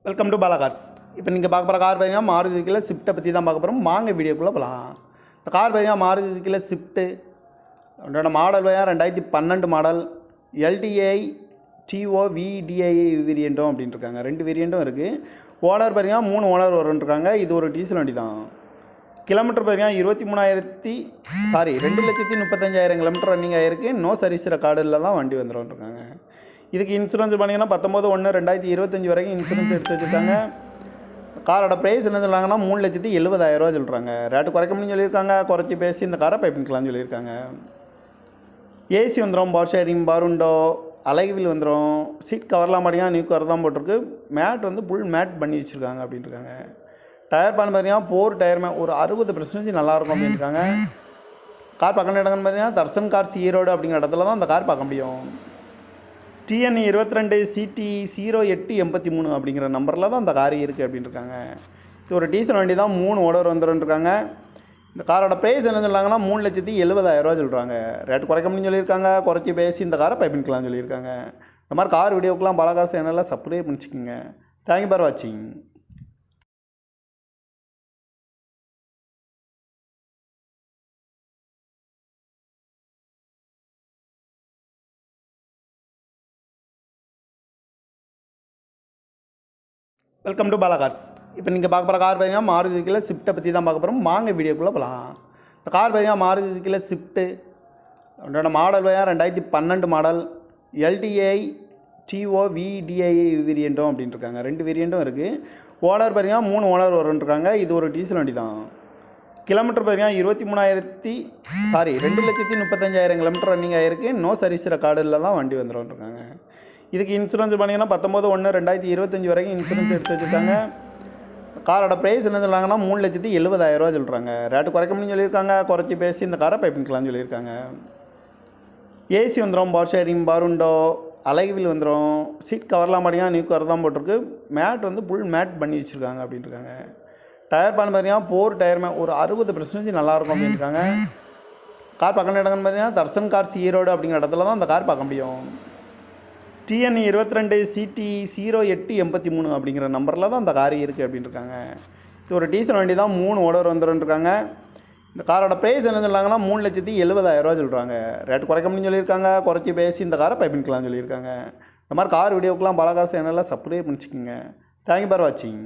Welcome to Bala cars. இப்போ நீங்கள் பார்க்க போகிற கார் பார்த்தீங்கன்னா மாருதி சுசுக்கியில் ஸ்விஃப்ட்டை பற்றி தான் பார்க்க போகிறோம். வாங்க வீடியோக்குள்ளே போகலாம். இந்த கார் பார்த்தீங்கன்னா மாருதி சுசுக்கியில் ஸ்விஃப்ட்டு அதோட மாடல் பார்த்தீங்கன்னா 2012 மாடல் எல்டிஐ டிஓ விடிஐ வேரியண்ட்டும் அப்படின்ட்டு இருக்காங்க. 2 வேரியண்ட்டும் இருக்குது. ஓனர் பார்த்தீங்கன்னா 3 ஓனர் வரும்ன்ட்ருக்காங்க. இது ஒரு டீசல் வண்டி தான். கிலோமீட்டர் பார்த்தீங்கன்னா 2,35,000 கிலோமீட்டர் ரன்னிங் ஆகிருக்கு. நோ சர்வீஸ் ரெக்கார்டில் தான் வண்டி வந்துடும்ன்ட்ருக்காங்க. இதுக்கு இன்சூரன்ஸ் பண்ணிங்கன்னா 19/1/2025 வரைக்கும் இன்சூரன்ஸ் எடுத்து வச்சுருக்காங்க. காரோட ப்ரைஸ் என்ன சொல்கிறாங்கன்னா 3,70,000 சொல்கிறாங்க. ரேட்டு குறைக்க முடியும்னு சொல்லியிருக்காங்க. குறைச்சி பேசி இந்த காரை பைப்பிங்கலாம்னு சொல்லியிருக்காங்க. ஏசி வந்துடும், பவர் ஷேரிங், பருண்டோ, அலைவில் வந்துடும். சீட் கவர்லாம் பார்த்தீங்கன்னா நியூ கவர் தான் போட்டிருக்கு. மேட் வந்து ஃபுல் மேட் பண்ணி வச்சுருக்காங்க அப்படின்ட்டுருக்காங்க. டயர் பண்ண பார்த்தீங்கன்னா 4 டயருமே ஒரு 60% நல்லாயிருக்கும் அப்படின்ட்டுருக்காங்க. கார் பார்க்க இடங்கன்னு பார்த்தீங்கன்னா தர்சன் கார்ஸ் ஈரோடு அப்படிங்கிற இடத்துல தான் அந்த கார் பார்க்க முடியும். TN 22 CT 0883 அப்படிங்கிற நம்பரில் தான் அந்த கார் இருக்குது அப்படின்னு இருக்காங்க. இது ஒரு டீசல் வண்டி தான். 3 ஓனர் வந்துருக்காங்க. இந்த காரோட ப்ரைஸ் என்ன சொல்கிறாங்கன்னா 3,70,000 சொல்கிறாங்க. ரேட்டு குறைக்க முடியும்னு சொல்லியிருக்காங்க. குறைச்சி பேசி இந்த காரை பைப்பிங்கலாம்னு சொல்லியிருக்காங்க. இந்த மாதிரி கார் வீடியோக்கெலாம் பாலா கார்ஸ் சேனலில் சப்ஸ்கிரைப் பண்ணிச்சுக்கோங்க. தேங்க்யூ ஃபார் வாட்சிங். Welcome to Bala cars. இப்போ நீங்கள் பார்க்க போகிற கார் பார்த்தீங்கன்னா மாருதி சுசுக்கியில் ஸ்விஃப்ட்டை பற்றி தான் பார்க்க போகிறோம். வாங்க வீடியோக்குள்ளே போகலாம். இந்த கார் பார்த்தீங்கன்னா மாருதி சுசுக்கியில் ஸ்விஃப்ட்டு அதோட மாடல் பார்த்தீங்கன்னா 2012 மாடல் எல்டிஐ டிஓ விடிஐ வேரியண்ட்டும் அப்படின்ட்டு இருக்காங்க. 2 வேரியண்ட்டும் இருக்குது. ஓனர் பார்த்தீங்கன்னா 3 ஓனர் வரும்ன்ட்ருக்காங்க. இது ஒரு டீசல் வண்டி தான். கிலோமீட்டர் பார்த்தீங்கன்னா 2,35,000 கிலோமீட்டர் ரன்னிங் ஆகிருக்கு. நோ சர்வீஸ் ரெக்கார்டில் தான் வண்டி வந்துடும்ன்ட்ருக்காங்க. இதுக்கு இன்சூரன்ஸ் பண்ணிங்கன்னா 19/1/2025 வரைக்கும் இன்சூரன்ஸ் எடுத்து வச்சுருக்காங்க. காரோட ப்ரைஸ் என்ன சொல்கிறாங்கன்னா 3,70,000 சொல்கிறாங்க. ரேட்டு குறைக்க முடியும்னு சொல்லியிருக்காங்க. குறைச்சி பேசி இந்த காரை பைப்பிங்கலாம்னு சொல்லியிருக்காங்க. ஏசி வந்துடும், பவர் ஷேரிங், பருண்டோ, அலைவில் வந்துடும். சீட் கவர்லாம் பார்த்தீங்கன்னா நியூ கவர் தான் போட்டிருக்கு. மேட் வந்து ஃபுல் மேட் பண்ணி வச்சுருக்காங்க அப்படின்ட்டுருக்காங்க. டயர் பண்ண பார்த்தீங்கன்னா 4 டயருமே ஒரு 60% நல்லாயிருக்கும் அப்படின்ட்டுருக்காங்க. கார் பார்க்க இடங்கன்னு பார்த்தீங்கன்னா தர்சன் கார்ஸ் ஈரோடு அப்படிங்கிற இடத்துல தான் அந்த கார் பார்க்க முடியும். TN 22 CT 0883 அப்படிங்கிற நம்பரில் தான் அந்த கார் இருக்குது அப்படின்னு இருக்காங்க. இது ஒரு டீசல் வண்டி தான். 3 ஓனர் வந்துருக்காங்க. இந்த காரோட ப்ரைஸ் என்ன சொல்கிறாங்கன்னா 3,70,000 சொல்கிறாங்க. ரேட்டு குறைக்க முடியும்னு சொல்லியிருக்காங்க. குறைச்சி பேசி இந்த காரை பைப்பிங்கலாம்னு சொல்லியிருக்காங்க. இந்த மாதிரி கார் வீடியோக்கெலாம் பாலா கார்ஸ் சேனலில் சப்ஸ்கிரைப் பண்ணிச்சுக்கோங்க. தேங்க்யூ ஃபார் வாட்சிங்.